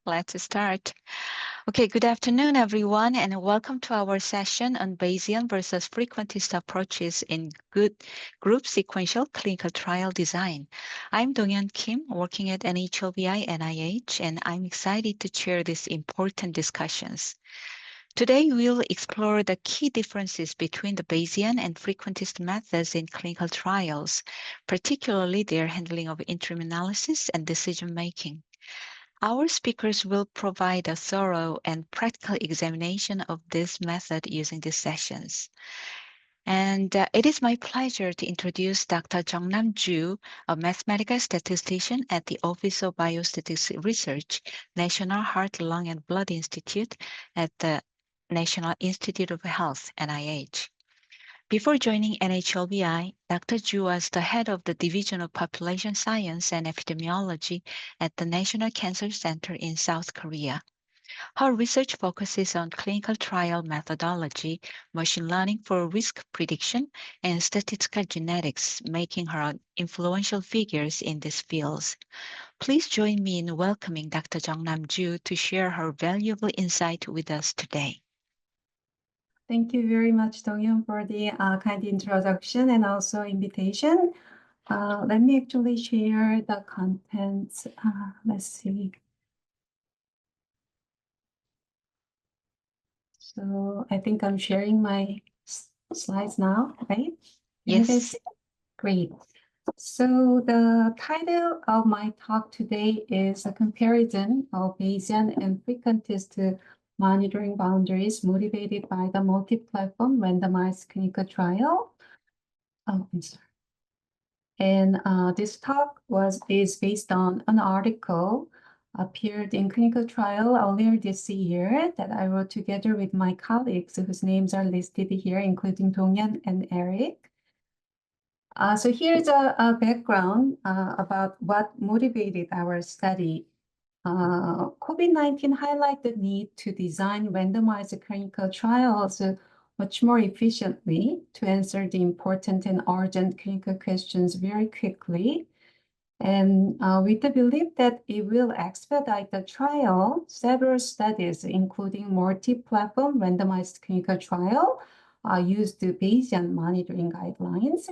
Let's start. Okay, good afternoon, everyone, and welcome to our session on Bayesian versus frequentist approaches in good group sequential clinical trial design. I'm Donghyun Kim, working at NHLBI NIH, and I'm excited to chair these important discussions. Today, we'll explore the key differences between the Bayesian and frequentist methods in clinical trials, particularly their handling of interim analysis and decision making. Our speakers will provide a thorough and practical examination of this method using these sessions. And it is my pleasure to introduce Dr. Jeongnam Ju, a mathematical statistician at the Office of Biostatistics Research, National Heart, Lung, and Blood Institute at the National Institute of Health, NIH. Before joining NHLBI, Dr. Ju was the head of the Division of Population Science and Epidemiology at the National Cancer Center in South Korea. Her research focuses on clinical trial methodology, machine learning for risk prediction, and statistical genetics, making her influential figures in these fields. Please join me in welcoming Dr. Jeongnam Ju to share her valuable insight with us today. Thank you very much, Donghyun, for the kind introduction and also invitation. Let me actually share the contents. Let's see. So I think I'm sharing my slides now, right? Yes. Great. So the title of my talk today is a comparison of Bayesian and frequentist monitoring boundaries motivated by the multi-platform randomized clinical trial. Oh, I'm sorry. And this talk is based on an article appeared in Clinical Trial earlier this year that I wrote together with my colleagues whose names are listed here, including Donghyun and Eric. So here's a background about what motivated our study. COVID-19 highlighted the need to design randomized clinical trials much more efficiently to answer the important and urgent clinical questions very quickly. And with the belief that it will expedite the trial, several studies, including multi-platform randomized clinical trial, used the Bayesian monitoring guidelines.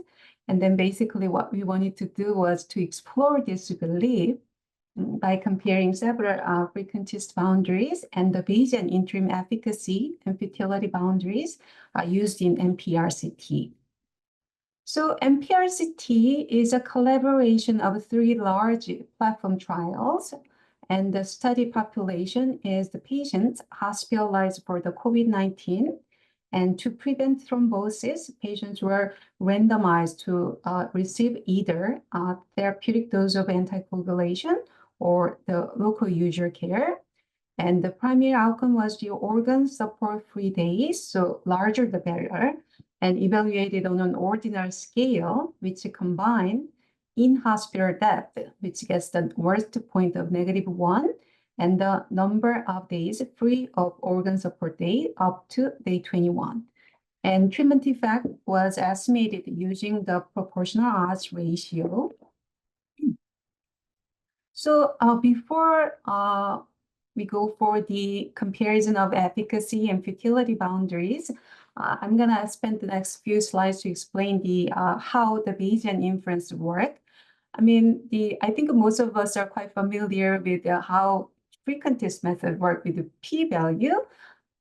And then basically what we wanted to do was to explore this belief by comparing several frequentist boundaries and the Bayesian interim efficacy and futility boundaries used in MPRCT. So MPRCT is a collaboration of 3 large platform trials, and the study population is the patients hospitalized for the COVID-19. And to prevent thrombosis, patients were randomized to receive either therapeutic dose of anticoagulation or the local usual care. And the primary outcome was the organ support-free days, so larger the better, and evaluated on an ordinal scale, which combined in-hospital death, which gets the worst point of -1, and the number of days free of organ support day up to day 21. And treatment effect was estimated using the proportional odds ratio. So before we go for the comparison of efficacy and futility boundaries, I'm going to spend the next few slides to explain how the Bayesian inference work. I mean, I think most of us are quite familiar with how frequentist method work with the p-value,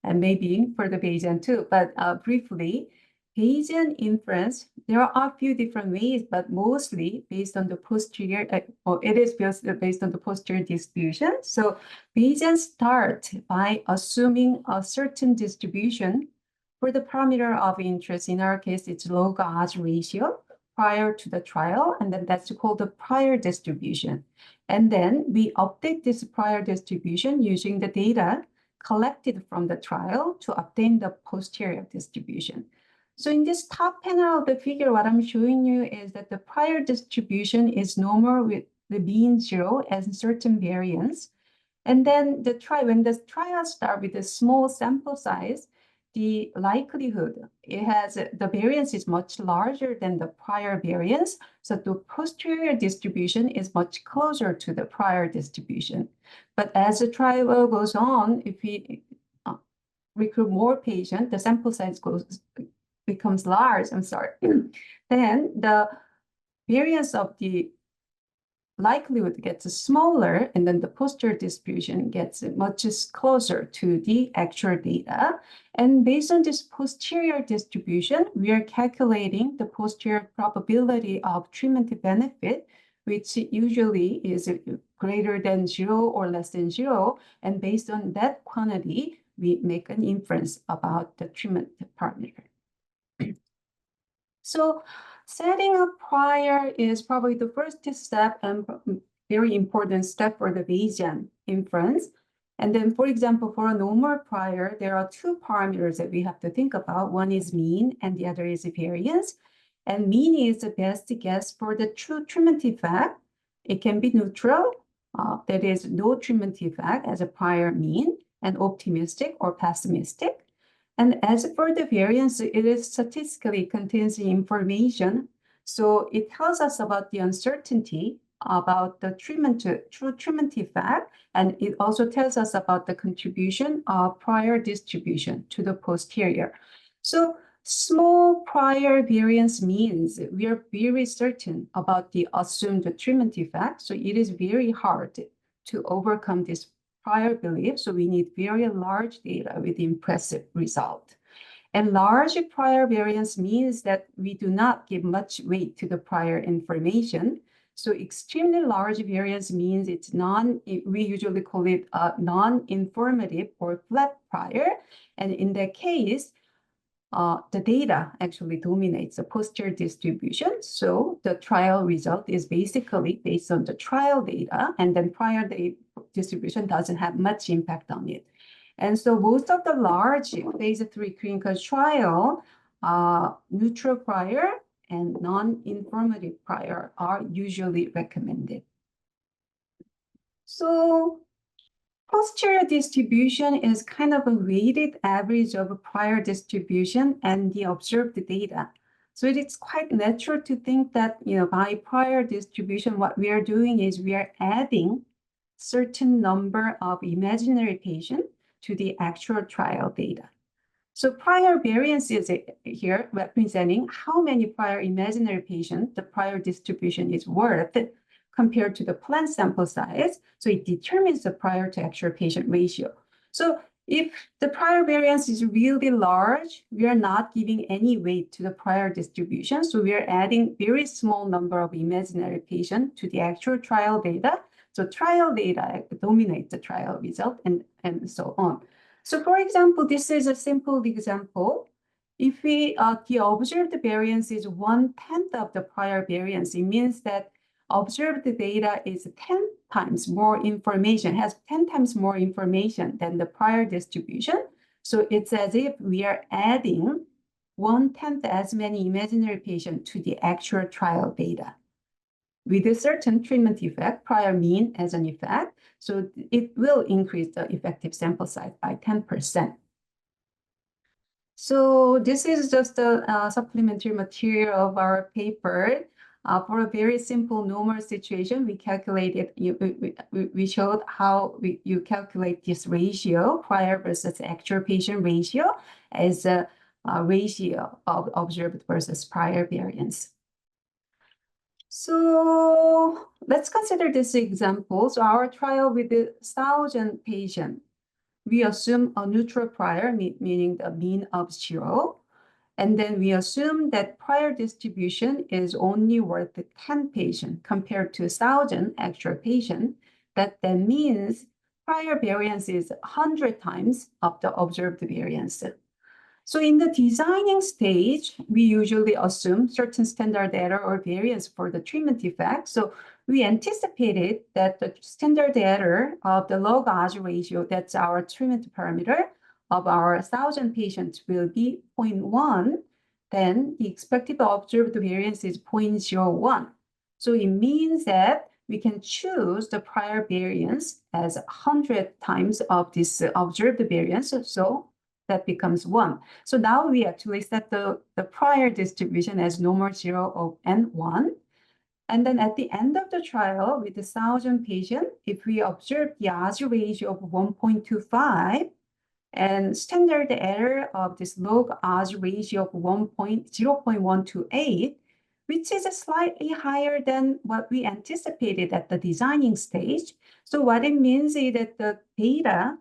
and maybe for the Bayesian too. But briefly, Bayesian inference, there are a few different ways, but mostly based on the posterior, it is based on the posterior distribution. So Bayesian start by assuming a certain distribution for the parameter of interest. In our case, it's log odds ratio prior to the trial, and then that's called the prior distribution. And then we update this prior distribution using the data collected from the trial to obtain the posterior distribution. So in this top panel of the figure, what I'm showing you is that the prior distribution is normal with the mean 0 and certain variance. And then when the trial start with a small sample size, the likelihood, the variance is much larger than the prior variance. So the posterior distribution is much closer to the prior distribution. But as the trial goes on, if we recruit more patients, the sample size becomes large, then the variance of the likelihood gets smaller, and then the posterior distribution gets much closer to the actual data. And based on this posterior distribution, we are calculating the posterior probability of treatment benefit, which usually is greater than 0 or less than 0. And based on that quantity, we make an inference about the treatment parameter. So setting up prior is probably the first step and very important step for the Bayesian inference. And then, for example, for a normal prior, there are two parameters that we have to think about. One is mean and the other is variance. And mean is the best guess for the true treatment effect. It can be neutral, that is no treatment effect as a prior mean, and optimistic or pessimistic. And as for the variance, it is statistically contains the information. So it tells us about the uncertainty about the true treatment effect. And it also tells us about the contribution of prior distribution to the posterior. So small prior variance means we are very certain about the assumed treatment effect. So it is very hard to overcome this prior belief, so we need very large data with impressive result. And large prior variance means that we do not give much weight to the prior information. So extremely large variance means it's we usually call it a non-informative or flat prior. And in that case, the data actually dominates the posterior distribution. So the trial result is basically based on the trial data, and then prior distribution doesn't have much impact on it. And so most of the large phase 3 clinical trial, neutral prior and non-informative prior are usually recommended. So posterior distribution is kind of a weighted average of a prior distribution and the observed data. So it is quite natural to think that, by prior distribution, what we are doing is we are adding certain number of imaginary patients to the actual trial data. So prior variance is here representing how many prior imaginary patients the prior distribution is worth compared to the planned sample size. So it determines the prior to actual patient ratio. So if the prior variance is really large, we are not giving any weight to the prior distribution. So we are adding very small number of imaginary patients to the actual trial data. So trial data dominates the trial result and so on. So for example, this is a simple example. If the observed variance is 1/10 of the prior variance, it means that observed data is 10 times more information, has 10 times more information than the prior distribution. So it's as if we are adding 1/10 as many imaginary patients to the actual trial data with a certain treatment effect, prior mean as an effect. So it will increase the effective sample size by 10%. So this is just a supplementary material of our paper. For a very simple normal situation, we calculated, we showed how you calculate this ratio, prior versus actual patient ratio, as a ratio of observed versus prior variance. So let's consider this example. So our trial with the 1,000 patients, we assume a neutral prior, meaning the mean of 0. And then we assume that prior distribution is only worth 10 patients compared to 1,000 actual patients. That then means prior variance is 100 times of the observed variance. So in the designing stage, we usually assume certain standard error or variance for the treatment effect. So we anticipated that the standard error of the log odds ratio, that's our treatment parameter, of our 1,000 patients will be 0.1, then the expected observed variance is 0.01. So it means that we can choose the prior variance as 100 times of this observed variance. So that becomes 1. So now we actually set the prior distribution as normal 0 and 1. And then at the end of the trial with 1,000 patients, if we observe the odds ratio of 1.25 and standard error of this log odds ratio of 0.128, which is slightly higher than what we anticipated at the designing stage. So what it means is that the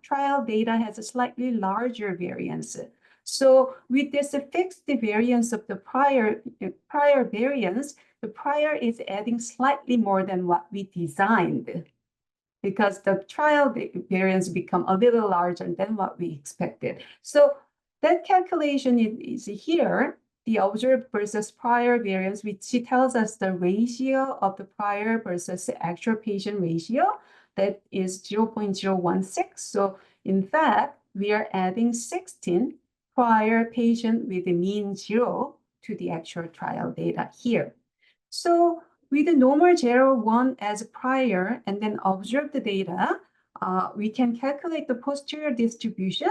trial data has a slightly larger variance. So with this fixed variance of the prior variance, the prior is adding slightly more than what we designed, because the trial variance become a little larger than what we expected. So that calculation is here, the observed versus prior variance, which tells us the ratio of the prior versus actual patient ratio, that is 0.016. So in fact, we are adding 16 prior patient with a mean 0 to the actual trial data here. So with the normal 0, 1 as prior and then observe the data, we can calculate the posterior distribution,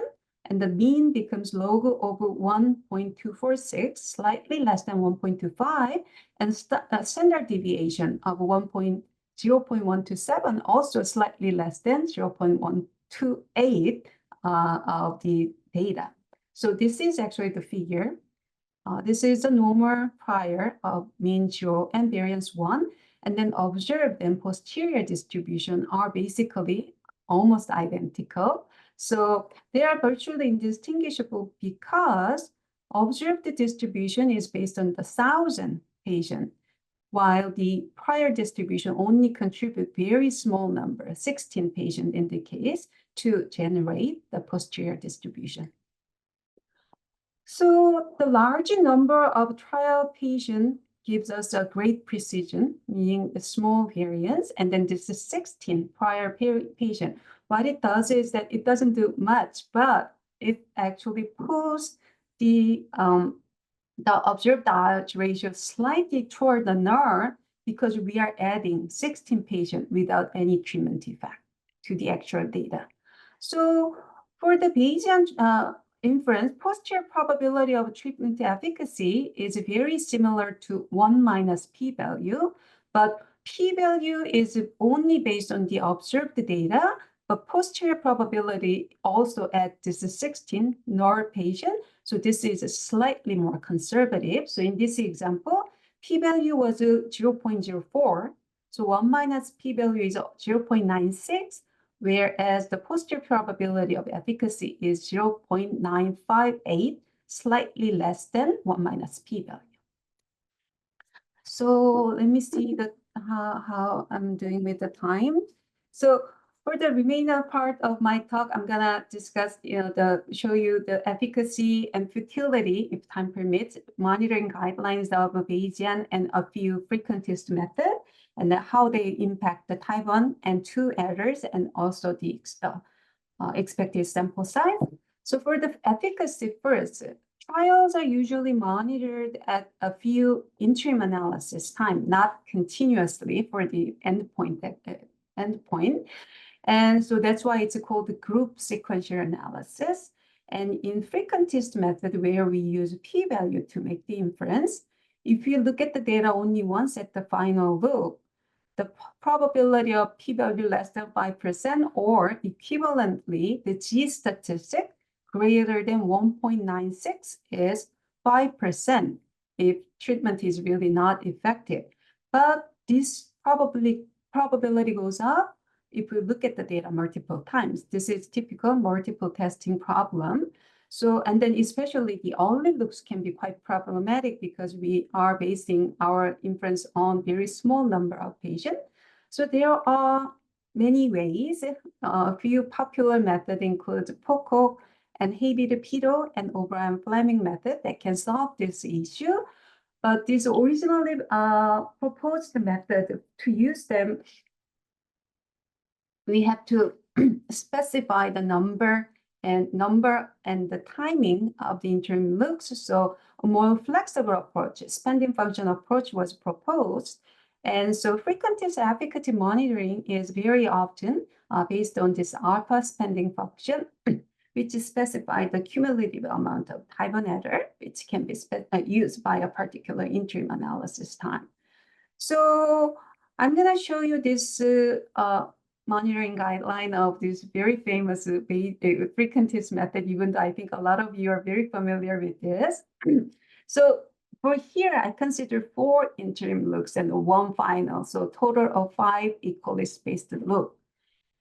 and the mean becomes log over 1.246, slightly less than 1.25, and standard deviation of 0.127, also slightly less than 0.128 of the data. So this is actually the figure. This is a normal prior of mean 0 and variance 1, and then observed and posterior distribution are basically almost identical. So they are virtually indistinguishable because observed distribution is based on the 1,000 patient, while the prior distribution only contribute very small number, 16 patient in the case, to generate the posterior distribution. So the large number of trial patients gives us a great precision, meaning a small variance, and then this is 16 prior patient. What it does is that it doesn't do much, but it actually pulls the observed odds ratio slightly toward the null, because we are adding 16 patients without any treatment effect to the actual data. So for the Bayesian inference, posterior probability of treatment efficacy is very similar to 1 minus p-value, but p-value is only based on the observed data, but posterior probability also at this 16 null patient. So this is slightly more conservative. So in this example, p-value was 0.04. So 1 minus p-value is 0.96. Whereas the posterior probability of efficacy is 0.958, slightly less than 1 minus p-value. So let me see how I'm doing with the time. So for the remainder part of my talk, I'm gonna discuss, show you the efficacy and futility, if time permits, monitoring guidelines of Bayesian and a few frequentist methods, and how they impact the type 1 and 2 errors, and also the expected sample size. So for the efficacy first, trials are usually monitored at a few interim analysis time, not continuously for the endpoint. And so that's why it's called the group sequential analysis. And in frequentist method, where we use p-value to make the inference, if you look at the data only once at the final look, the probability of p-value less than 5%, or equivalently, the g-statistic greater than 1.96 is 5% if treatment is really not effective. But this probability goes up if we look at the data multiple times. This is typical multiple testing problem. So, and then especially the early looks can be quite problematic because we are basing our inference on very small number of patients. So there are many ways. A few popular methods include Pocock and Hayby-Pito and O'Brien-Fleming method that can solve this issue. But this originally proposed method, to use them, we have to specify the number and the timing of the interim looks. So a more flexible approach, spending function approach, was proposed. And so frequentist efficacy monitoring is very often based on this alpha spending function, which specify the cumulative amount of type one error, which can be used by a particular interim analysis time. So I'm going to show you this monitoring guideline of this very famous frequentist method, even though I think a lot of you are very familiar with this. So for here, I consider 4 interim looks and 1 final, so total of 5 equally spaced looks.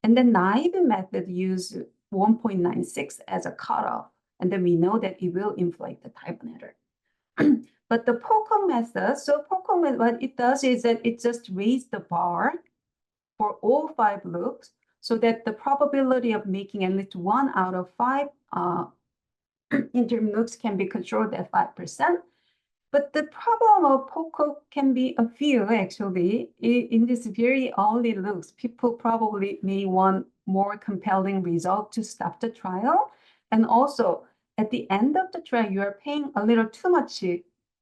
And the naive method use 1.96 as a cutoff, and then we know that it will inflate the type one error. But the Pocock method, what it does is that it just raises the bar for all 5 loops so that the probability of making at least 1 out of 5 interim loops can be controlled at 5%. But the problem of Pocock can be a few, actually. In this very early looks, people probably may want more compelling result to stop the trial. And also, at the end of the trial, you are paying a little too much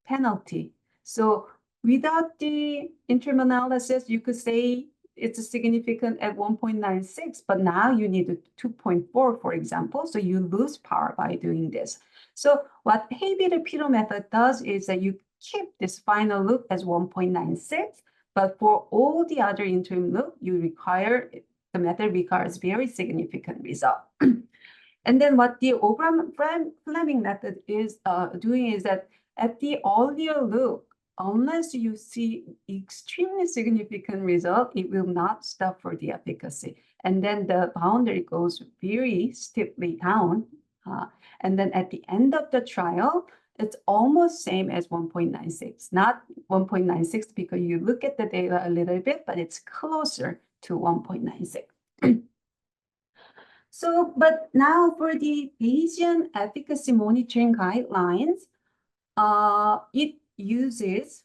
penalty. So without the interim analysis, you could say it's significant at 1.96, but now you need a 2.4, for example. So you lose power by doing this. So what Hay-Pitter method does is that you keep this final loop as 1.96, but for all the other interim loop, the method requires very significant result. And then what the Oberon-Fleming method is doing is that at the earlier loop, unless you see extremely significant result, it will not stop for the efficacy. And then the boundary goes very steeply down. And then at the end of the trial, it's almost same as 1.96, not 1.96 because you look at the data a little bit, but it's closer to 1.96. So, but now for the Bayesian efficacy monitoring guidelines, it uses,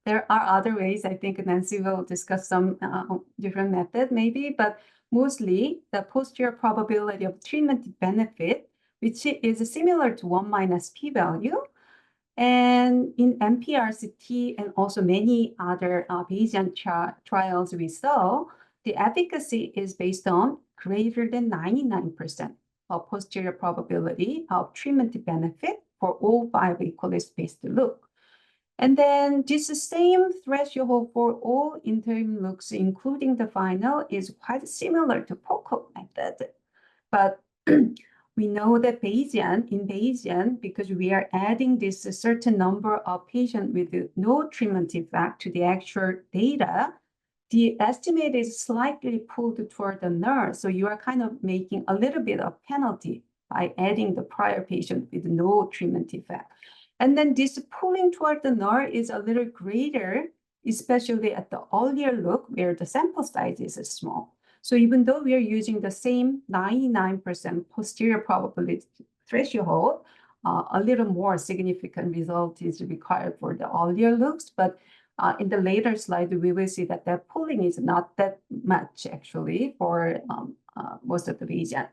there are other ways, I think Nancy will discuss some different method maybe, but mostly the posterior probability of treatment benefit, which is similar to 1 minus p-value. And in MPRCT and also many other Bayesian trials we saw, the efficacy is based on greater than 99% of posterior probability of treatment benefit for all 5 equally spaced looks. And then this same threshold for all interim looks, including the final, is quite similar to Pocock method. But we know that in Bayesian, because we are adding this certain number of patients with no treatment effect to the actual data, the estimate is slightly pulled toward the null. So you are kind of making a little bit of penalty by adding the prior patient with no treatment effect. And then this pulling toward the null is a little greater, especially at the earlier look where the sample size is small. So even though we are using the same 99% posterior probability threshold, a little more significant result is required for the earlier looks. But in the later slide, we will see that that pulling is not that much actually for most of the Bayesian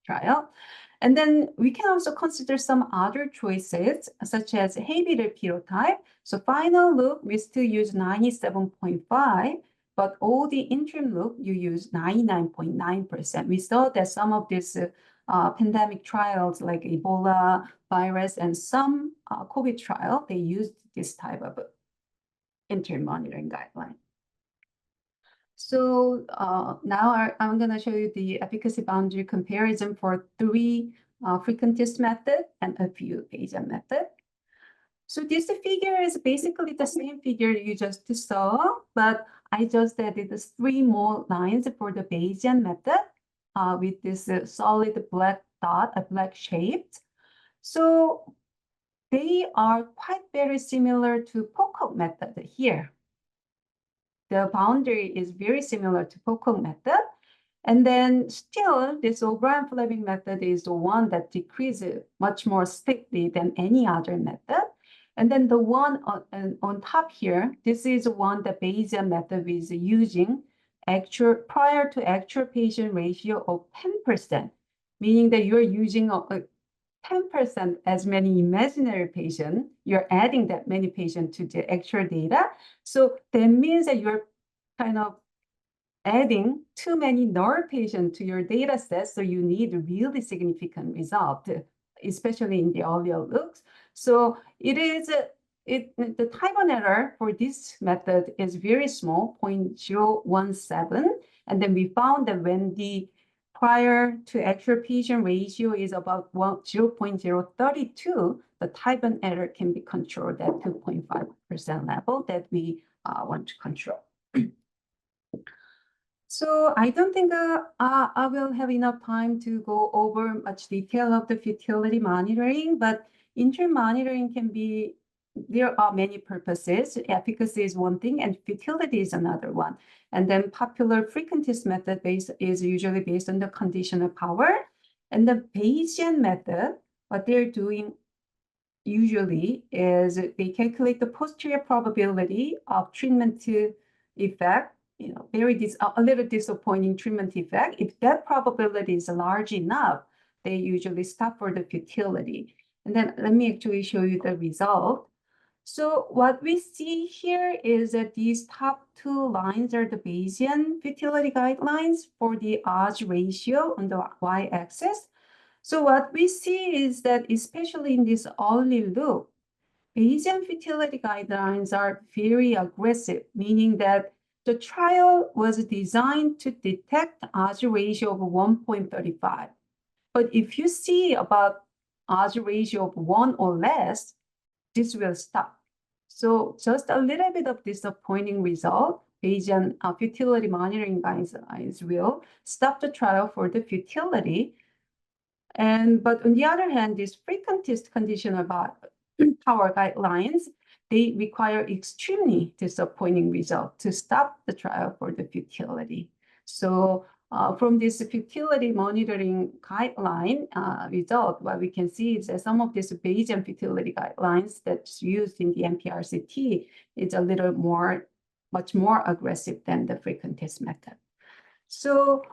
trial. And then we can also consider some other choices, such as Hay-Pitter phenotype. So final look, we still use 97.5, but all the interim look, you use 99.9%. We saw that some of these pandemic trials like Ebola virus and some COVID trial, they used this type of interim monitoring guideline. So now I'm going to show you the efficacy boundary comparison for 3 frequentist method and a few Bayesian method. So this figure is basically the same figure you just saw, but I just added 3 more lines for the Bayesian method with this solid black dot, a black shape. So they are quite very similar to Pocock method here. The boundary is very similar to Pocock method. And then still, this O'Brien-Fleming method is the one that decreases much more steeply than any other method. And then the one on top here, this is one that Bayesian method is using prior to actual patient ratio of 10%, meaning that you're using 10% as many imaginary patients, you're adding that many patients to the actual data. So that means that you're kind of adding too many null patients to your data set, so you need really significant result, especially in the earlier looks. So the type of error for this method is very small, 0.017. And then we found that when the prior to actual patient ratio is about 0.032, the type of error can be controlled at 2.5% level that we want to control. So I don't think I will have enough time to go over much detail of the futility monitoring, but interim monitoring can be, there are many purposes. Efficacy is one thing and futility is another one. And then popular frequentist method is usually based on the conditional power. And the Bayesian method, what they're doing usually is they calculate the posterior probability of treatment effect, a little disappointing treatment effect. If that probability is large enough, they usually stop for the futility. And then let me actually show you the result. So what we see here is that these top two lines are the Bayesian futility guidelines for the odds ratio on the y-axis. So what we see is that, especially in this early loop, Bayesian futility guidelines are very aggressive, meaning that the trial was designed to detect odds ratio of 1.35. But if you see about odds ratio of 1 or less, this will stop. So just a little bit of disappointing result, Bayesian futility monitoring guidelines will stop the trial for the futility. But on the other hand, these frequentist conditional power guidelines, they require extremely disappointing result to stop the trial for the futility. So from this futility monitoring guideline result, what we can see is that some of these Bayesian futility guidelines that's used in the MPRCT is a little much more aggressive than the frequentist method. So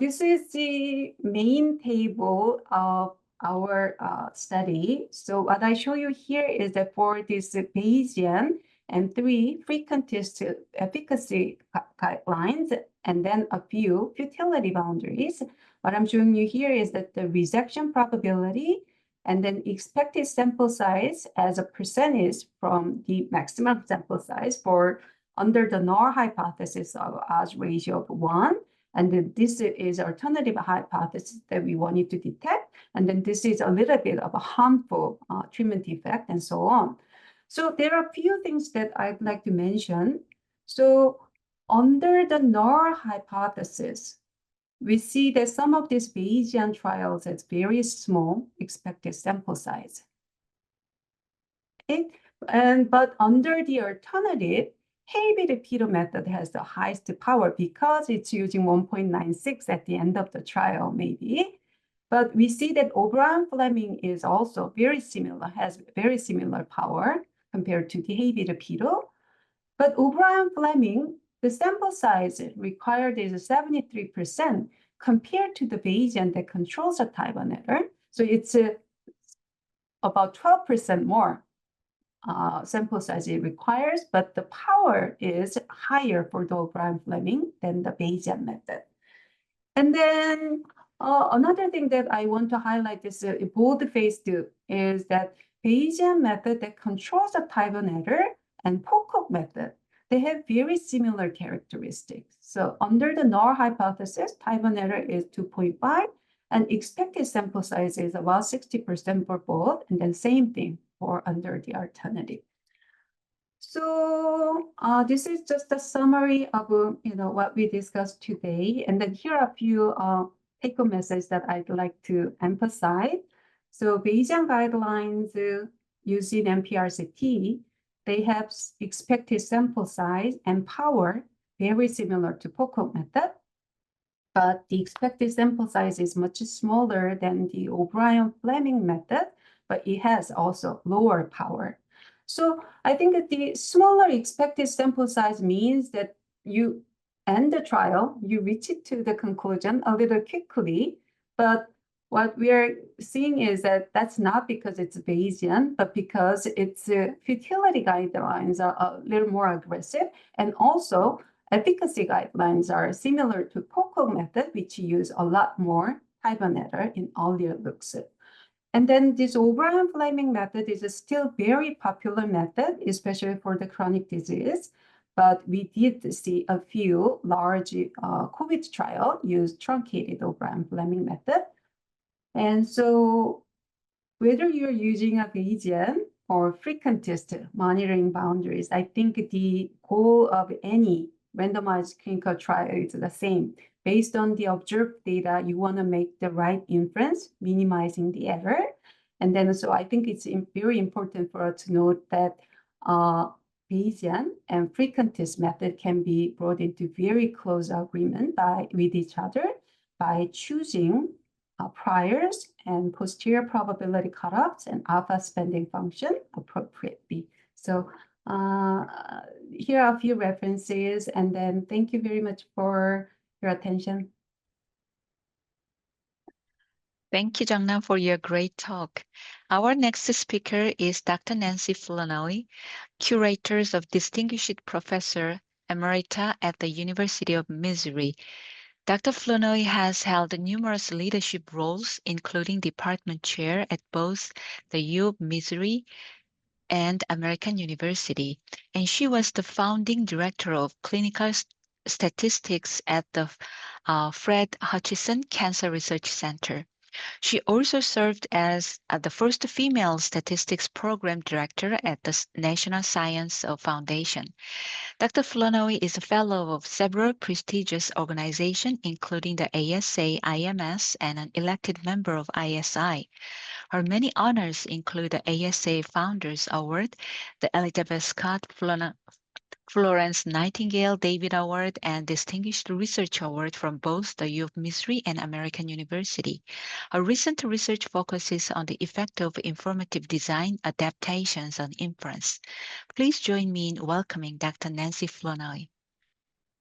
this is the main table of our study. So what I show you here is that for this Bayesian and 3 frequentist efficacy guidelines, and then a few futility boundaries, what I'm showing you here is that the rejection probability and then expected sample size as a percentage from the maximum sample size for under the null hypothesis of odds ratio of 1. And then this is alternative hypothesis that we wanted to detect. And then this is a little bit of a harmful treatment effect and so on. So there are a few things that I'd like to mention. So under the null hypothesis, we see that some of these Bayesian trials has very small expected sample size. Okay? But under the alternative, Hayes-Repeater method has the highest power because it's using 1.96 at the end of the trial, maybe. But we see that O'Brien-Fleming is also very similar, has very similar power compared to the Hayes-Repeater. But O'Brien-Fleming, the sample size required is 73% compared to the Bayesian that controls a type of error. So it's about 12% more sample size it requires, but the power is higher for the O'Brien-Fleming than the Bayesian method. And then another thing that I want to highlight is bold-faced is that Bayesian method that controls the type of error and Pocock method, they have very similar characteristics. So under the null hypothesis, type of error is 2.5, and expected sample size is about 60% for both, and then same thing for under the alternative. So this is just a summary of what we discussed today, and then here are a few take-home messages that I'd like to emphasize. So Bayesian guidelines using MPRCT, they have expected sample size and power very similar to Pocock method, but the expected sample size is much smaller than the O'Brien-Fleming method, but it has also lower power. So I think that the smaller expected sample size means that you end the trial, you reach it to the conclusion a little quickly, but what we are seeing is that that's not because it's Bayesian, but because its futility guidelines are a little more aggressive. And also efficacy guidelines are similar to POCO method, which use a lot more Tyban error in earlier looks. And then this O'Brien-Fleming method is still very popular method, especially for the chronic disease. But we did see a few large COVID trial use truncated O'Brien-Fleming method. And so whether you're using a Bayesian or frequentist monitoring boundaries, I think the goal of any randomized clinical trial is the same. Based on the observed data, you want to make the right inference, minimizing the error. And then so I think it's very important for us to note that Bayesian and frequentist method can be brought into very close agreement with each other by choosing priors and posterior probability cutoffs and alpha spending function appropriately. So here are a few references, and then thank you very much for your attention. Thank you, Jung-Nam, for your great talk. Our next speaker is Dr. Nancy Flournoy, Curator of Distinguished Professor Emerita at the University of Missouri. Dr. Flournoy has held numerous leadership roles, including department chair at both the U of Missouri and American University, and she was the founding director of clinical statistics at the Fred Hutchinson Cancer Research Center. She also served as the first female statistics program director at the National Science Foundation. Dr. Flournoy is a fellow of several prestigious organizations, including the ASA, IMS, and an elected member of ISI. Her many honors include the ASA Founders Award, the Elizabeth Scott Florence Nightingale David Award, and Distinguished Research Award from both the U of Missouri and American University. Her recent research focuses on the effect of informative design adaptations on inference. Please join me in welcoming Dr. Nancy Flournoy.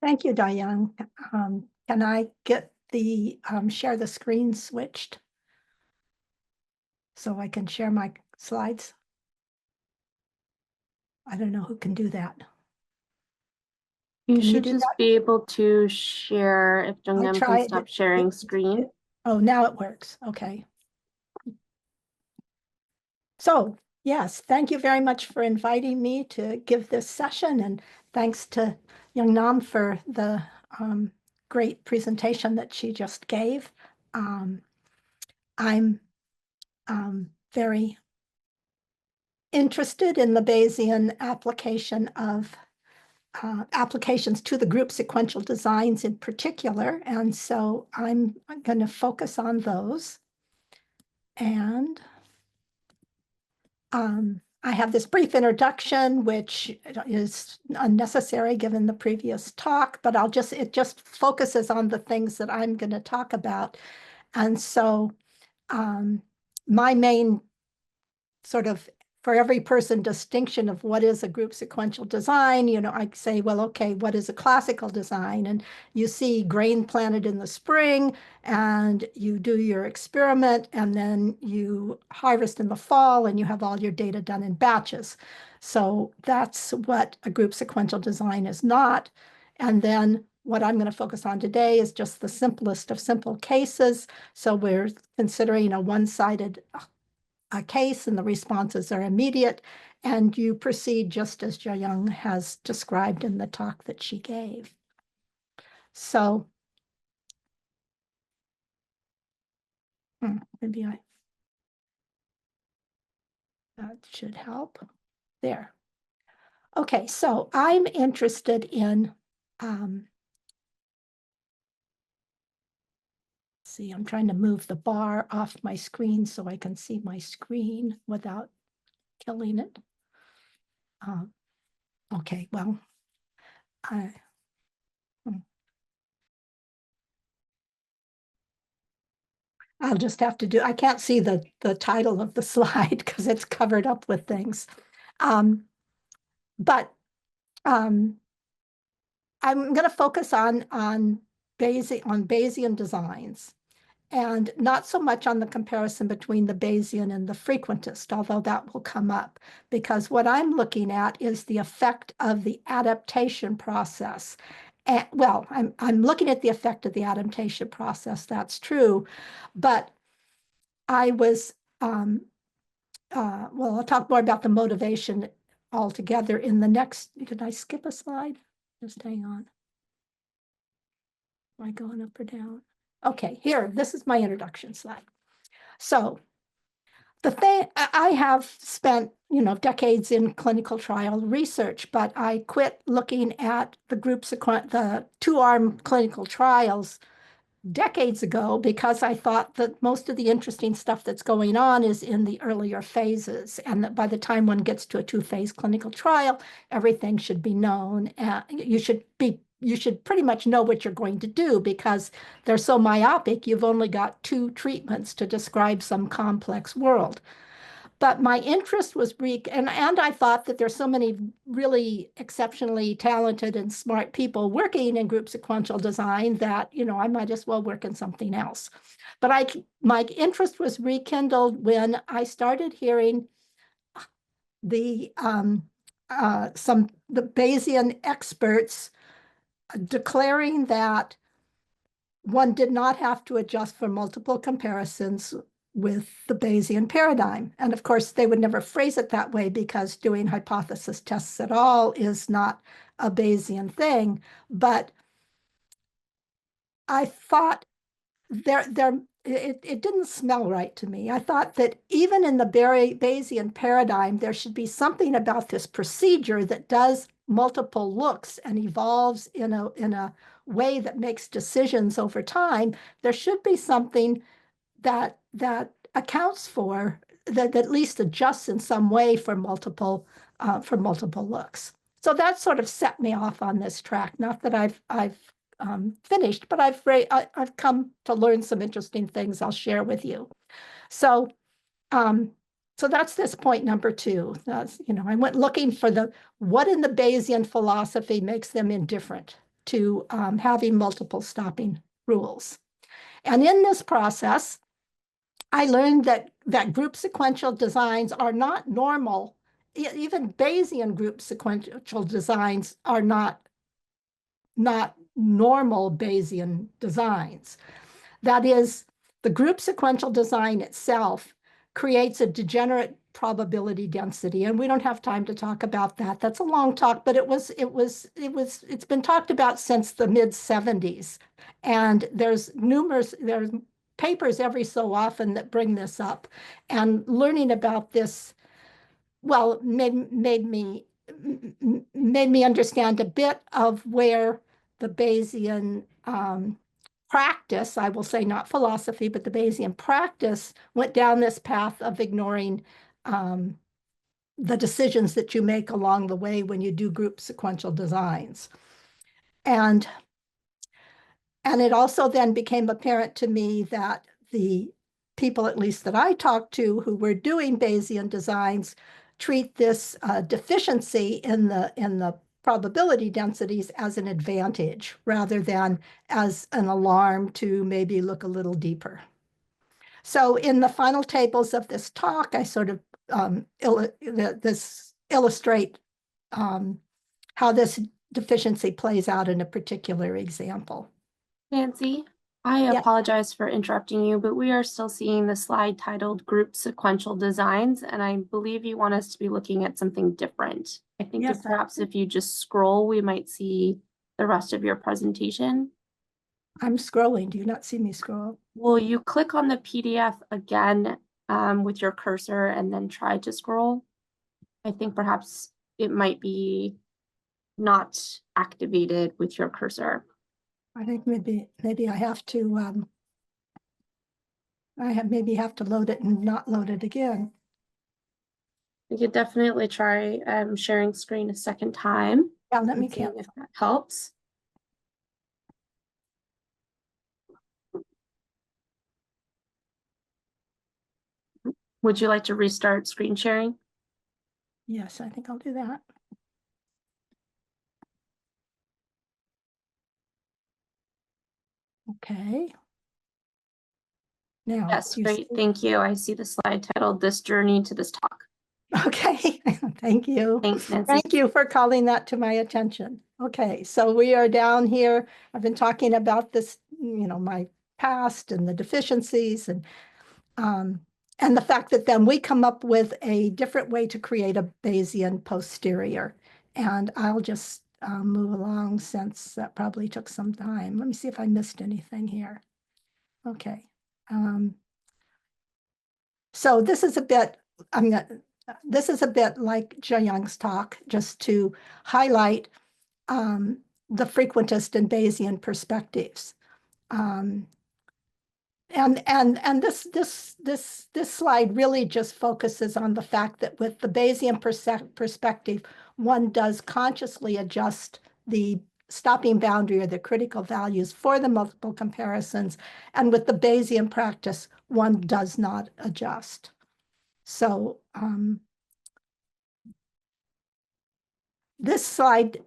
Thank you, Diane. Can I get the share the screen switched so I can share my slides? I don't know who can do that. You should just be able to share if Jung-Nam can stop sharing screen. Oh, now it works. Okay. So, yes, thank you very much for inviting me to give this session, and thanks to Jung-Nam for the great presentation that she just gave. I'm very interested in the Bayesian application of applications to the group sequential designs in particular, and so I'm going to focus on those. And I have this brief introduction, which is unnecessary given the previous talk, but it just focuses on the things that I'm going to talk about. And so my main sort of, for every person, distinction of what is a group sequential design, I say, well, okay, what is a classical design? And you see grain planted in the spring, and you do your experiment, and then you harvest in the fall, and you have all your data done in batches. So that's what a group sequential design is not. And then what I'm going to focus on today is just the simplest of simple cases. So we're considering a one-sided case, and the responses are immediate, and you proceed just as Jung has described in the talk that she gave. So maybe that should help. There. Okay, so I'm interested in see, I'm trying to move the bar off my screen so I can see my screen without killing it. Okay, well, I'll just have to I can't see the title of the slide because it's covered up with things. But I'm going to focus on Bayesian designs, and not so much on the comparison between the Bayesian and the frequentist, although that will come up, because what I'm looking at is the effect of the adaptation process. well, I'm looking at the effect of the adaptation process, that's true, but I was, well, I'll talk more about the motivation altogether in the next, did I skip a slide? Just hang on. Am I going up or down? Okay, here, this is my introduction slide. So the thing, I have spent, decades in clinical trial research, but I quit looking at the two-arm clinical trials decades ago because I thought that most of the interesting stuff that's going on is in the earlier phases, and that by the time one gets to a two-phase clinical trial, everything should be known. You should pretty much know what you're going to do because they're so myopic, you've only got two treatments to describe some complex world. But my interest was and I thought that there's so many really exceptionally talented and smart people working in group sequential design that, I might as well work in something else. But my interest was rekindled when I started hearing the Bayesian experts declaring that one did not have to adjust for multiple comparisons with the Bayesian paradigm. And of course, they would never phrase it that way because doing hypothesis tests at all is not a Bayesian thing. But I thought it didn't smell right to me. I thought that even in the Bayesian paradigm, there should be something about this procedure that does multiple looks and evolves in a way that makes decisions over time. There should be something that accounts for, that at least adjusts in some way for multiple looks. So that sort of set me off on this track. Not that I've finished, but I've come to learn some interesting things I'll share with you. So so that's this point number two. I went looking for what in the Bayesian philosophy makes them indifferent to having multiple stopping rules. And in this process, I learned that group sequential designs are not normal. Even Bayesian group sequential designs are not normal Bayesian designs. That is, the group sequential design itself creates a degenerate probability density, and we don't have time to talk about that. That's a long talk, but it's been talked about since the mid-70s, and there's papers every so often that bring this up, and learning about this, well, made me understand a bit of where the Bayesian practice, I will say not philosophy, but the Bayesian practice went down this path of ignoring the decisions that you make along the way when you do group sequential designs. And it also then became apparent to me that the people, at least that I talked to, who were doing Bayesian designs, treat this deficiency in the probability densities as an advantage rather than as an alarm to maybe look a little deeper. So in the final tables of this talk, I sort of illustrate how this deficiency plays out in a particular example. Nancy, I apologize for interrupting you, but we are still seeing the slide titled Group Sequential Designs, and I believe you want us to be looking at something different. I think if you just scroll, we might see the rest of your presentation. I'm scrolling. Do you not see me scroll? Will you click on the PDF again with your cursor and then try to scroll? I think perhaps it might be not activated with your cursor. I think maybe I have to maybe have to load it and not load it again. You could definitely try sharing screen a second time. Yeah, let me cancel if that helps. Would you like to restart screen sharing? Yes, I think I'll do that. Okay. Now, yes, great. Thank you. I see the slide titled This Journey to This Talk. Okay, thank you. Thanks, Nancy. Thank you for calling that to my attention. Okay, so we are down here. I've been talking about this, my past and the deficiencies and the fact that then we come up with a different way to create a Bayesian posterior. And I'll just move along since that probably took some time. Let me see if I missed anything here. Okay. So this is a bit, this is a bit like Zhang talk, just to highlight the frequentist and Bayesian perspectives. And this slide really just focuses on the fact that with the Bayesian perspective, one does consciously adjust the stopping boundary or the critical values for the multiple comparisons. And with the Bayesian practice, one does not adjust. So this slide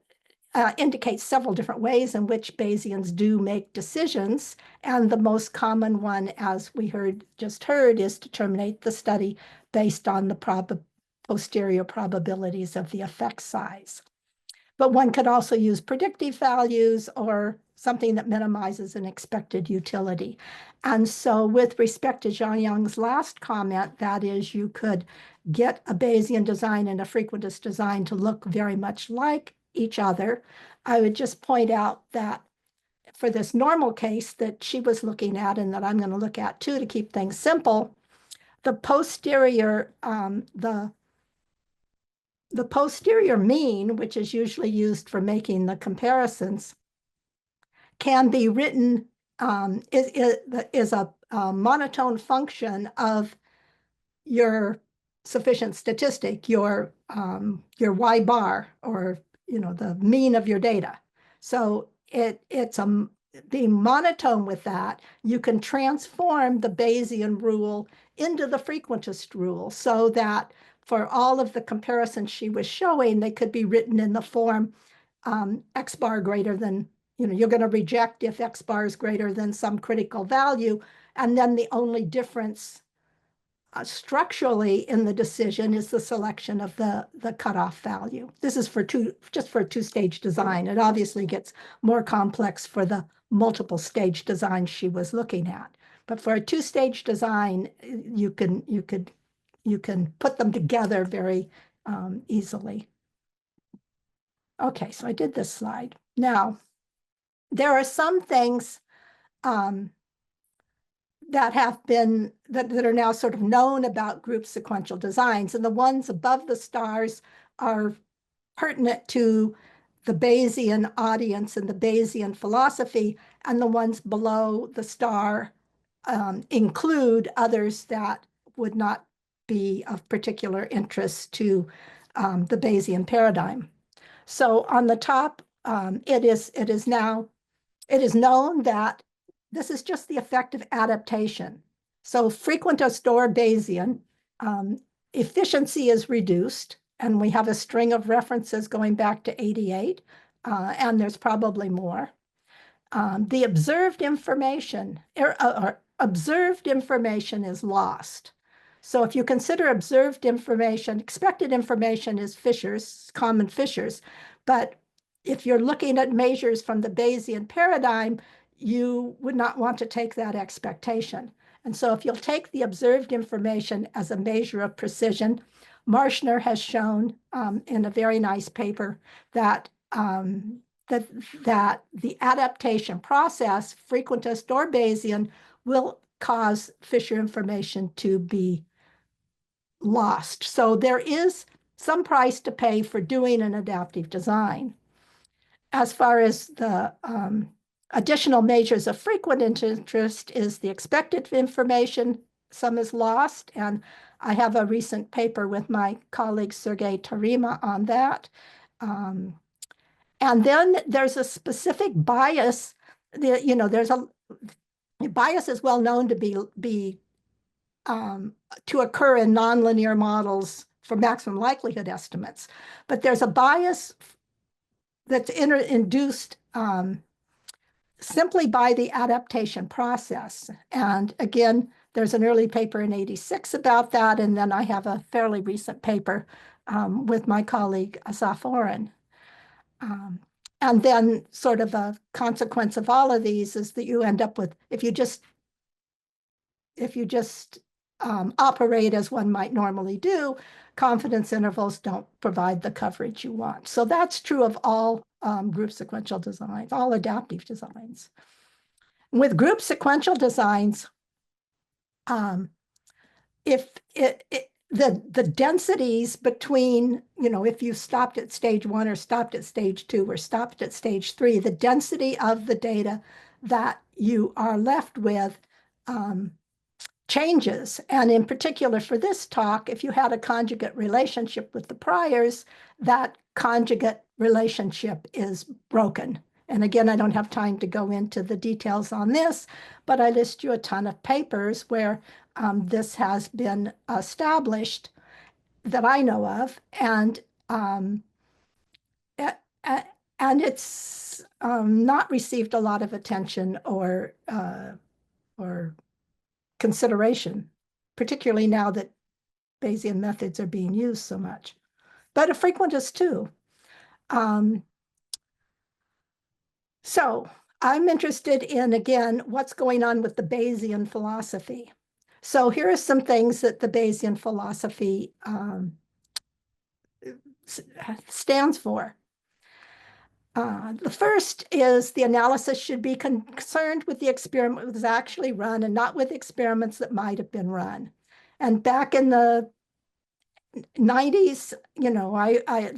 indicates several different ways in which Bayesians do make decisions. And the most common one, as we just heard, is to terminate the study based on the posterior probabilities of the effect size. But one could also use predictive values or something that minimizes an expected utility. And so with respect to Zhang last comment, that is, you could get a Bayesian design and a frequentist design to look very much like each other. I would just point out that for this normal case that she was looking at and that I'm going to look at too to keep things simple, the posterior, the posterior mean, which is usually used for making the comparisons, can be written, is a monotone function of your sufficient statistic, your Y bar, or the mean of your data. So it's being monotone with that, you can transform the Bayesian rule into the frequentist rule so that for all of the comparisons she was showing, they could be written in the form X bar greater than, you're going to reject if X bar is greater than some critical value. And then the only difference structurally in the decision is the selection of the cutoff value. This is just for a two-stage design. It obviously gets more complex for the multiple stage design she was looking at. But for a two-stage design, you can put them together very easily. Okay, so I did this slide. Now, there are some things that are now sort of known about group sequential designs, and the ones above the stars are pertinent to the Bayesian audience and the Bayesian philosophy, and the ones below the star include others that would not be of particular interest to the Bayesian paradigm. So on the top, it is known that this is just the effect of adaptation. So frequentist or Bayesian, efficiency is reduced, and we have a string of references going back to 88, and there's probably more. The observed information, observed information is lost. So if you consider observed information, expected information is Fisher's, common Fisher's, but if you're looking at measures from the Bayesian paradigm, you would not want to take that expectation. And so if you'll take the observed information as a measure of precision, Marshner has shown in a very nice paper that that the adaptation process, frequentist or Bayesian, will cause Fisher information to be lost. So there is some price to pay for doing an adaptive design. As far as the additional measures of frequent interest is the expected information, some is lost, and I have a recent paper with my colleague Sergei Tarima on that. And then there's a specific bias. There's a bias is well known to be to occur in nonlinear models for maximum likelihood estimates, but there's a bias that's induced simply by the adaptation process. And again, there's an early paper in '86 about that, and then I have a fairly recent paper with my colleague Asaf Oren. And then sort of a consequence of all of these is that you end up with, if you just operate as one might normally do, confidence intervals don't provide the coverage you want. So that's true of all group sequential designs, all adaptive designs. With group sequential designs, if the densities between, if you stopped at stage 1 or stopped at stage 2 or stopped at stage 3, the density of the data that you are left with changes. And in particular for this talk, if you had a conjugate relationship with the priors, that conjugate relationship is broken. And again, I don't have time to go into the details on this, but I list you a ton of papers where this has been established that I know of, and it's not received a lot of attention or consideration, particularly now that Bayesian methods are being used so much, but a frequentist too. So I'm interested in, again, what's going on with the Bayesian philosophy. So here are some things that the Bayesian philosophy stands for. The first is the analysis should be concerned with the experiment that was actually run and not with experiments that might have been run. And back in the 90s,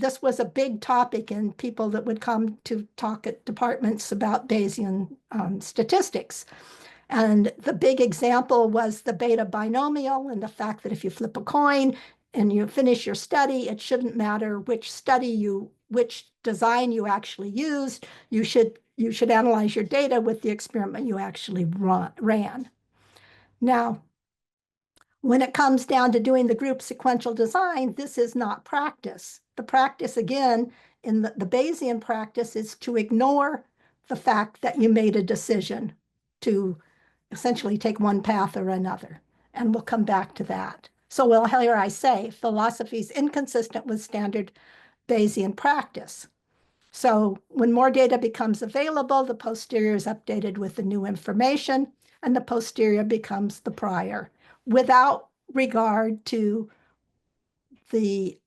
this was a big topic in people that would come to talk at departments about Bayesian statistics. And the big example was the beta binomial and the fact that if you flip a coin and you finish your study, it shouldn't matter which design you actually used. You should analyze your data with the experiment you actually ran. Now, when it comes down to doing the group sequential design, this is not practice. The practice, again, in the Bayesian practice, is to ignore the fact that you made a decision to essentially take one path or another. And we'll come back to that. So, well, here I say, philosophy is inconsistent with standard Bayesian practice. So when more data becomes available, the posterior is updated with the new information, and the posterior becomes the prior, without regard to the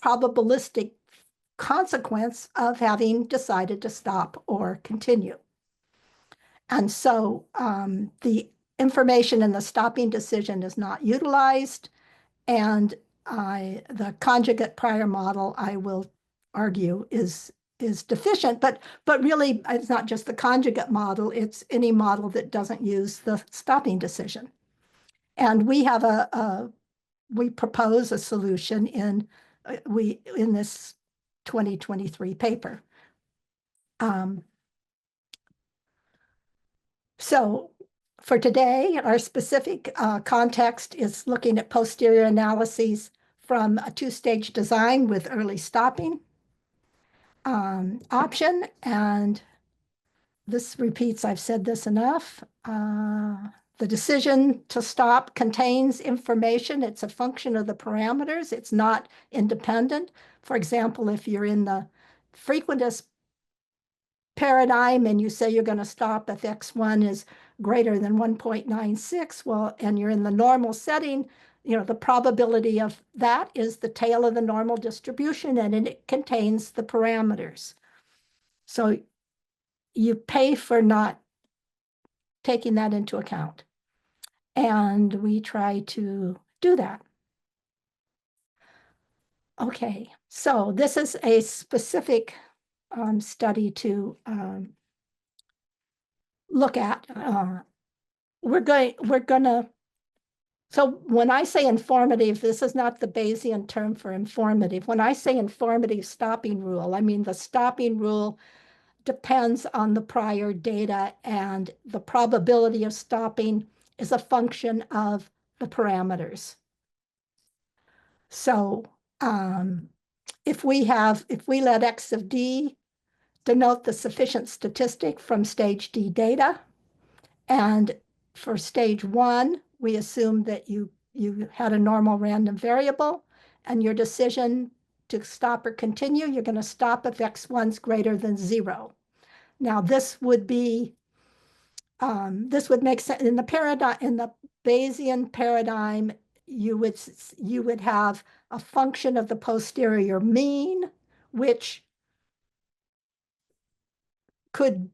probabilistic consequence of having decided to stop or continue. And so the information in the stopping decision is not utilized, and the conjugate prior model, I will argue, is deficient, but really it's not just the conjugate model, it's any model that doesn't use the stopping decision. And we have we propose a solution in this 2023 paper. So for today, our specific context is looking at posterior analyses from a two-stage design with early stopping option. And this repeats, I've said this enough. The decision to stop contains information. It's a function of the parameters. It's not independent. For example, if you're in the frequentist paradigm and you say you're going to stop if x1 is greater than 1.96, well, and you're in the normal setting, the probability of that is the tail of the normal distribution, and it contains the parameters. So you pay for not taking that into account. And we try to do that. Okay, so this is a specific study to look at. So when I say informative, this is not the Bayesian term for informative. When I say informative stopping rule, I mean the stopping rule depends on the prior data, and the probability of stopping is a function of the parameters. So if we let x of d denote the sufficient statistic from stage d data, and for stage 1, we assume that you had a normal random variable, and your decision to stop or continue, you're going to stop if x1's greater than 0. Now, this would be, this would make sense in the paradigm, in the Bayesian paradigm, you would have a function of the posterior mean, which could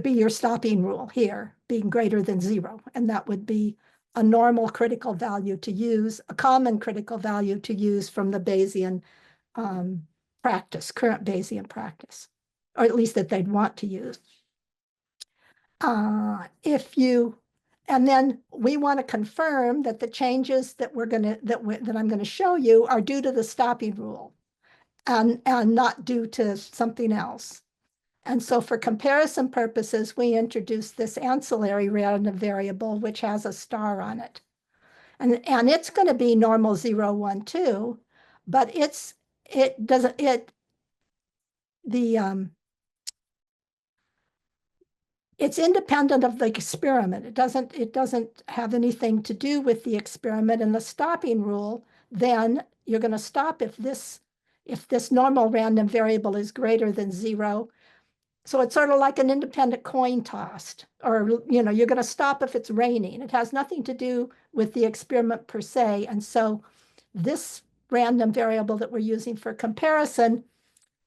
be your stopping rule here, being greater than 0. And that would be a normal critical value to use, a common critical value to use from the Bayesian practice, current Bayesian practice, or at least that they'd want to use. And then we want to confirm that the changes that I'm going to show you are due to the stopping rule and not due to something else. And so for comparison purposes, we introduced this ancillary random variable, which has a star on it. And it's going to be normal 0, 1, 2, but it's independent of the experiment. It doesn't have anything to do with the experiment and the stopping rule. Then you're going to stop if this normal random variable is greater than 0. So it's sort of like an independent coin toss, or, you're going to stop if it's raining. It has nothing to do with the experiment per se. And so this random variable that we're using for comparison,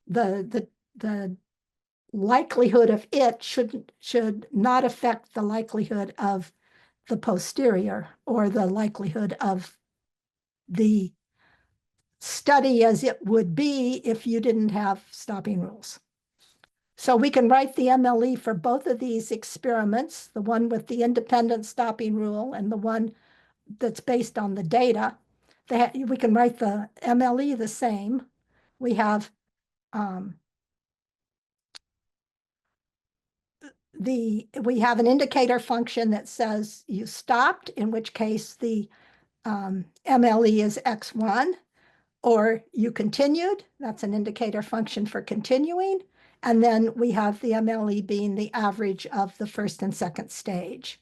the likelihood of it should not affect the likelihood of the posterior or the likelihood of the study as it would be if you didn't have stopping rules. So we can write the MLE for both of these experiments, the one with the independent stopping rule and the one that's based on the data. We can write the MLE the same. We have we have an indicator function that says you stopped, in which case the MLE is x1, or you continued. That's an indicator function for continuing. And then we have the MLE being the average of the first and second stage.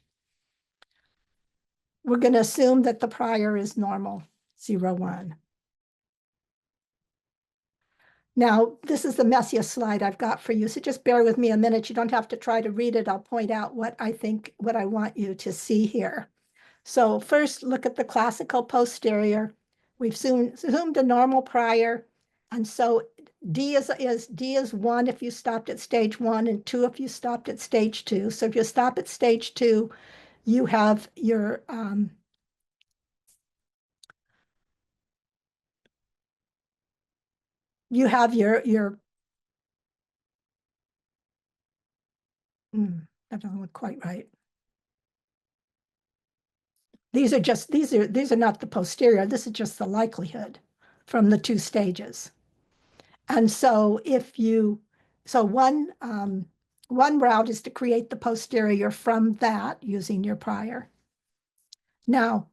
We're going to assume that the prior is normal, 0, 1. Now, this is the messiest slide I've got for you, so just bear with me a minute. You don't have to try to read it. I'll point out what I want you to see here. So first, look at the classical posterior. We've assumed a normal prior, and so D is 1 if you stopped at stage 1 and 2 if you stopped at stage 2. So if you stop at stage 2, you have your that doesn't look quite right. These are not the posterior. This is just the likelihood from the 2 stages. And so one route is to create the posterior from that using your prior. Now,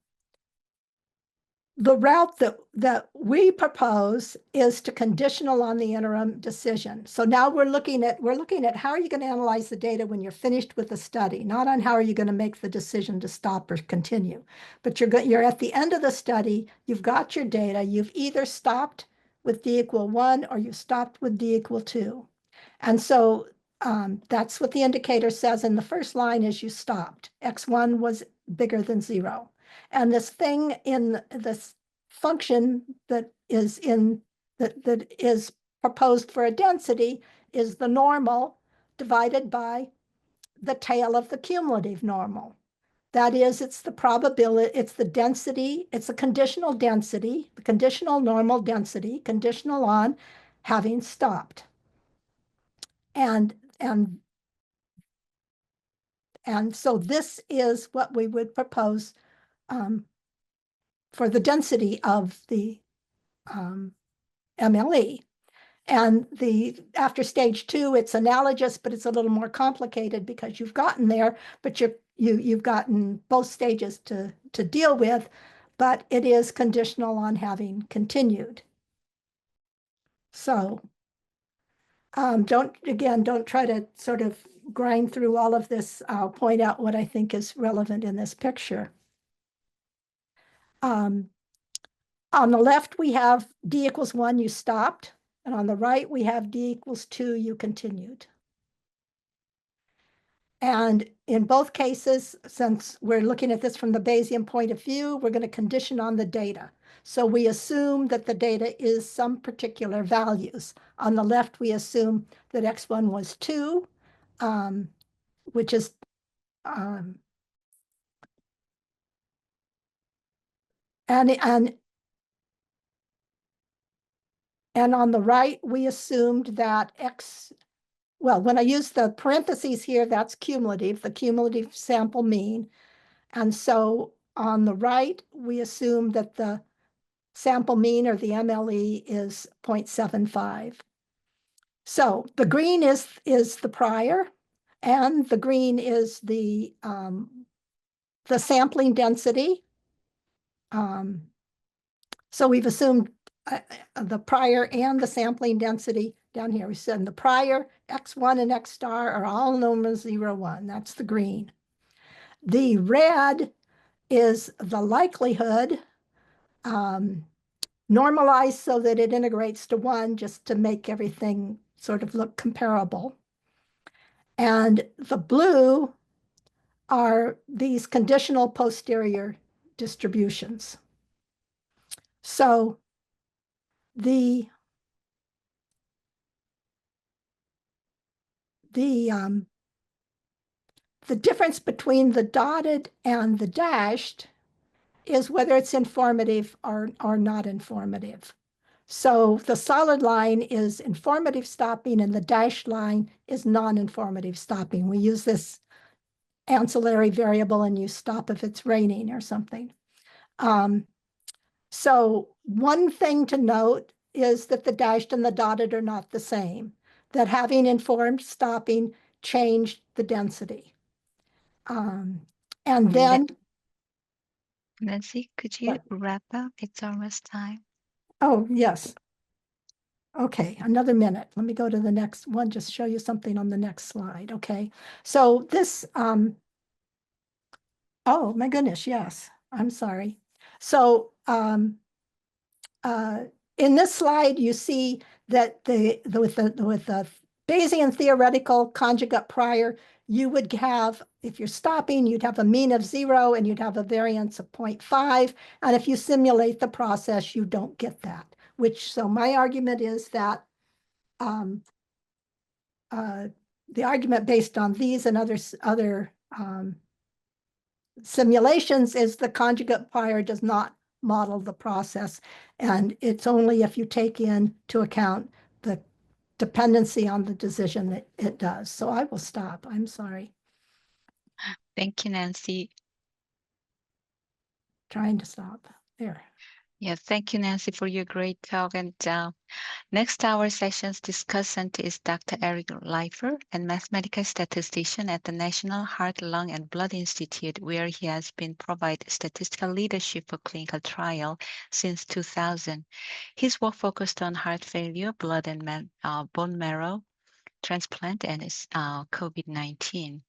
the route that we propose is to conditional on the interim decision. So now we're looking at how are you going to analyze the data when you're finished with the study, not on how are you going to make the decision to stop or continue. But you're at the end of the study, you've got your data, you've either stopped with D equal 1 or you stopped with D equal 2. And so that's what the indicator says in the first line is you stopped. X1 was bigger than 0. And this thing in this function that is proposed for a density is the normal divided by the tail of the cumulative normal. That is, it's the probability, it's the density, it's a conditional density, the conditional normal density, conditional on having stopped. And so this is what we would propose for the density of the MLE. And after stage 2, it's analogous, but it's a little more complicated because you've gotten there, but you've gotten both stages to deal with, but it is conditional on having continued. So don't try to sort of grind through all of this, I'll point out what I think is relevant in this picture. On the left, we have d equals 1, you stopped. And on the right, we have d equals 2, you continued. And in both cases, since we're looking at this from the Bayesian point of view, we're going to condition on the data. So we assume that the data is some particular values. On the left, we assume that x1 was 2, which is and on the right, we assumed that well, when I use the parentheses here, that's cumulative, the cumulative sample mean. And so on the right, we assume that the sample mean, or the MLE, is 0.75. So the green is the prior, and the green is the sampling density. So we've assumed the prior and the sampling density down here. We said the prior, x1 and x star are all known as 0, 1. That's the green. The red is the likelihood normalized so that it integrates to 1, just to make everything sort of look comparable. And the blue are these conditional posterior distributions. So the difference between the dotted and the dashed is whether it's informative or not informative. So the solid line is informative stopping and the dashed line is non-informative stopping. We use this ancillary variable and you stop if it's raining or something. So one thing to note is that the dashed and the dotted are not the same, that having informed stopping changed the density. And then... Nancy, could you wrap up? It's almost time. Oh, yes. Okay, another minute. Let me go to the next one, just show you something on the next slide, okay? So this, oh my goodness, yes, I'm sorry. So in this slide, you see that with the Bayesian theoretical conjugate prior, you would have, if you're stopping, you'd have a mean of 0 and you'd have a variance of 0.5. And if you simulate the process, you don't get that. So my argument is that the argument based on these and other simulations is the conjugate prior does not model the process. And it's only if you take into account the dependency on the decision that it does. So I will stop. I'm sorry. Thank you, Nancy. Trying to stop there. Yeah, thank you, Nancy, for your great talk. And next, our session's discussant is Dr. Eric Leifer, a mathematical statistician at the National Heart, Lung, and Blood Institute, where he has been providing statistical leadership for clinical trial since 2000. His work focused on heart failure, blood and bone marrow transplant, and COVID-19.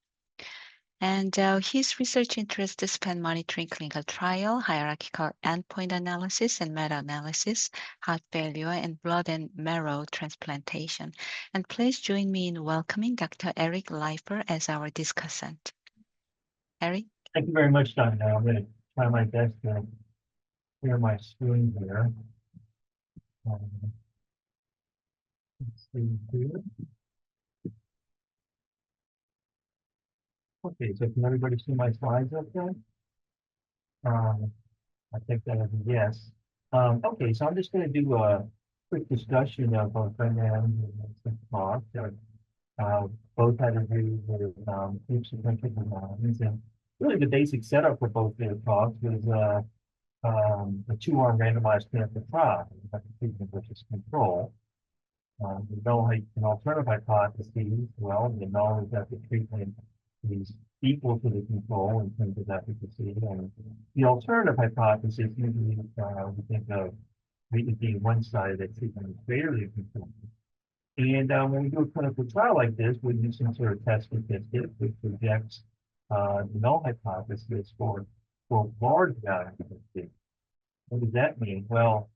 And his research interests span monitoring clinical trial, hierarchical endpoint analysis and meta-analysis, heart failure, and blood and marrow transplantation. And please join me in welcoming Dr. Eric Leifer as our discussant. Eric? Thank you very much, Donna. I'm going to try my best to clear my screen here. Let's see here. Okay, so can everybody see my slides okay? I think that is a yes. Okay, so I'm just going to do a quick discussion of both dynamics and talk. Both had to do with group sequential designs, and really the basic setup for both their talks was a 2-arm randomized clinical trial, treatment versus control. The null and alternative hypotheses, well, the null is that the treatment is equal to the control in terms of efficacy, and the alternative hypothesis usually we think of treatment being one-sided, that treatment is greater than control. And when we do a clinical trial like this, we use some sort of test statistic which projects the null hypothesis for large values. What does that mean? Well,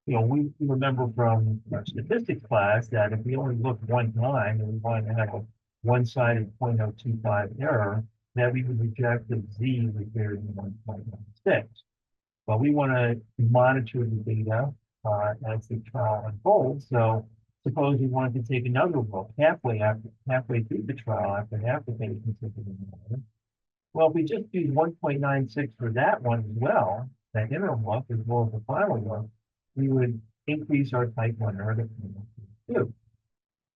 we remember from our statistics class that if we only look one time and we want to have a one-sided 0.025 error, that we would reject the z was greater than 1.16. But we want to monitor the data as the trial unfolds. So suppose we wanted to take another look halfway through the trial after half the patients have been enrolled. Well, if we just use 1.96 for that one as well, that interim look as well as the final look, we would increase our type 1 error to 0.02.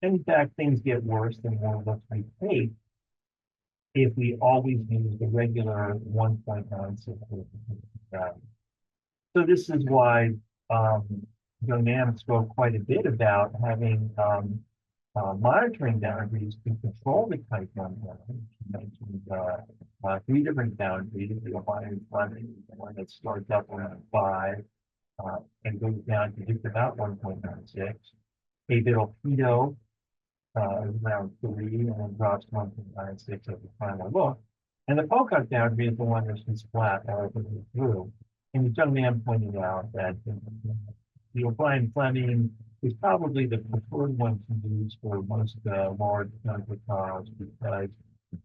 And in fact, things get worse the more looks we take if we always use the regular 1.96 value. So this is why Young Nam spoke quite a bit about having monitoring boundaries to control the type 1 error. She mentioned 3 different boundaries, the one that starts up around 5 and goes down to just about 1.96. A beta pedo is around 3 and then drops 1.96 at the final look. And the Pocock boundary is the one that's just flat all the way through. And the young man pointed out that the O'Brien-Fleming is probably the preferred one to use for most large clinical trials because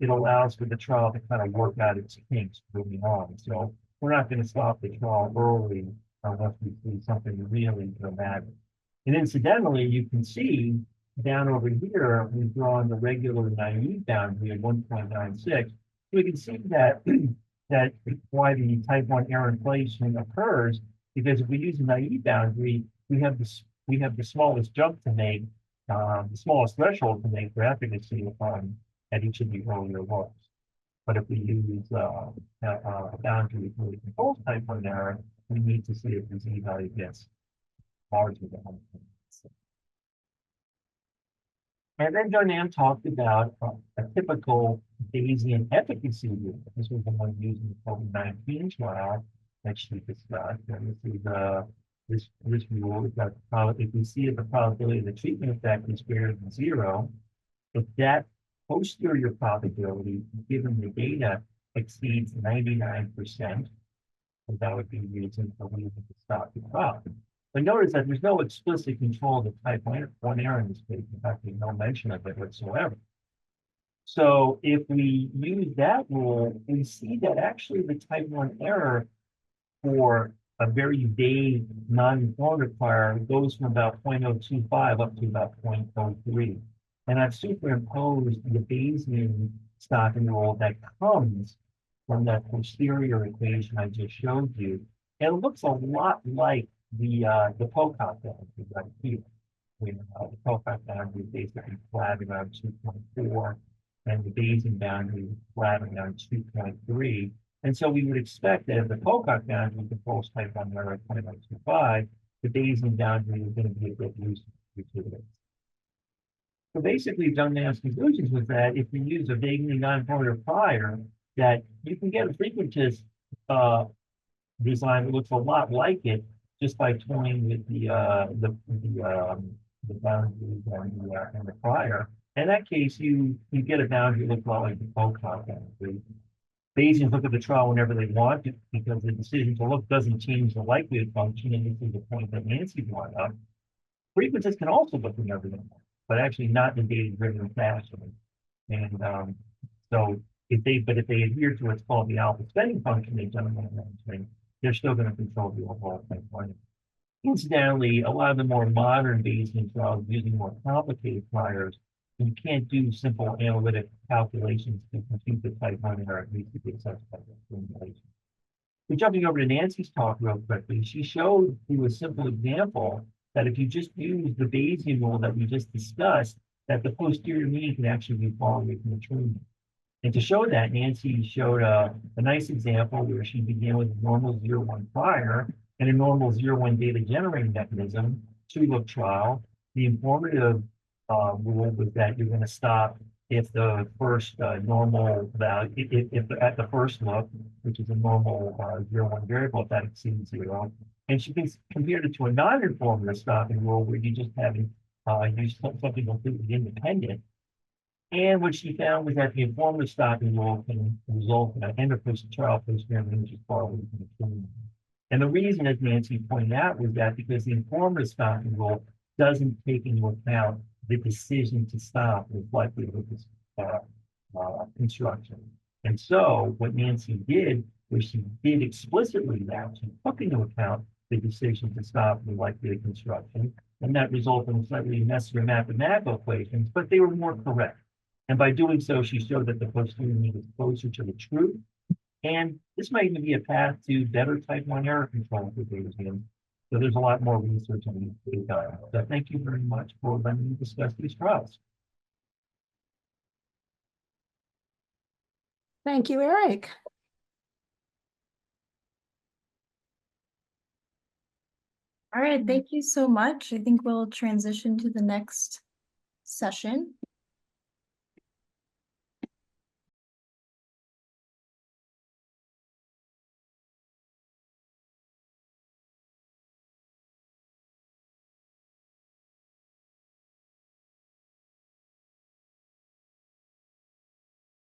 it allows for the trial to kind of work out its kinks moving on. So we're not going to stop the trial early unless we see something really dramatic. And incidentally, you can see down over here, we've drawn the regular naive boundary of 1.96. So we can see that that why the type 1 error inflation occurs, because if we use a naive boundary, we have the smallest jump to make, the smallest threshold to make for efficacy at each of the earlier looks. But if we use a boundary for the controls type 1 error, we need to see if the z value gets larger than 1.6. And then John talked about a typical Bayesian efficacy rule. This was the one used in the COVID-19 trial that she discussed. And this rule is that if we see that the probability of the treatment effect is greater than 0, if that posterior probability given the data exceeds 99%, that would be reason for leaving to stop the trial. But notice that there's no explicit control of the type 1 error in this case. In fact, there's no mention of it whatsoever. So if we use that rule, we see that actually the type 1 error for a very vague non-informative prior goes from about 0.025 up to about 0.03. And I've superimposed the Bayesian stopping rule that comes from that posterior equation I just showed you. And it looks a lot like the Pocock boundary right here. The Pocock boundary is basically flat around 2.4, and the Bayesian boundary is flat around 2.3. And so we would expect that if the Pocock boundary controls type 1 error at 0.025, the Bayesian boundary is going to be a bit looser. So basically, John Nann's conclusions was that if we use a vaguely non-informative prior, that you can get a frequentist design that looks a lot like it just by toying with the boundaries and the prior. In that case, you get a boundary that looks a lot like the Pocock boundary. Bayesians look at the trial whenever they want to because the decision to look doesn't change the likelihood function, and this is the point that Nancy brought up. Frequentists can also look whenever they want, but actually not in data-driven fashion. And so if they adhere to what's called the alpha spending function they've done mentioning, they're still going to control the overall type 1. Incidentally, a lot of the more modern Bayesian trials using more complicated priors, you can't do simple analytic calculations to compute the type 1 error, at least to get such type of formulation. So jumping over to Nancy's talk real quickly, she showed through a simple example that if you just use the Bayesian rule that we just discussed, that the posterior mean can actually be far away from the true mean. And to show that, Nancy showed a nice example where she began with a normal 0-1 prior and a normal 0-1 data generating mechanism, 2-look trial. The informative rule was that you're going to stop if the first normal value, if at the first look, which is a normal 0-1 variable, if that exceeds 0. And she compared it to a non-informative stopping rule where you just have used something completely independent. And what she found was that the informative stopping rule can result in an end-of-person trial post-grant range far away from the truth. And the reason, as Nancy pointed out, was that because the informative stopping rule doesn't take into account the decision to stop with likelihood of construction. And so what Nancy did was she did explicitly that. She took into account the decision to stop the likelihood of construction, and that resulted in slightly messier mathematical equations, but they were more correct. And by doing so, she showed that the posterior mean is closer to the truth. And this might even be a path to better type 1 error control for Bayesian. So there's a lot more research on these to be done. So thank you very much for letting me discuss these trials. Thank you, Eric. All right, thank you so much. I think we'll transition to the next session.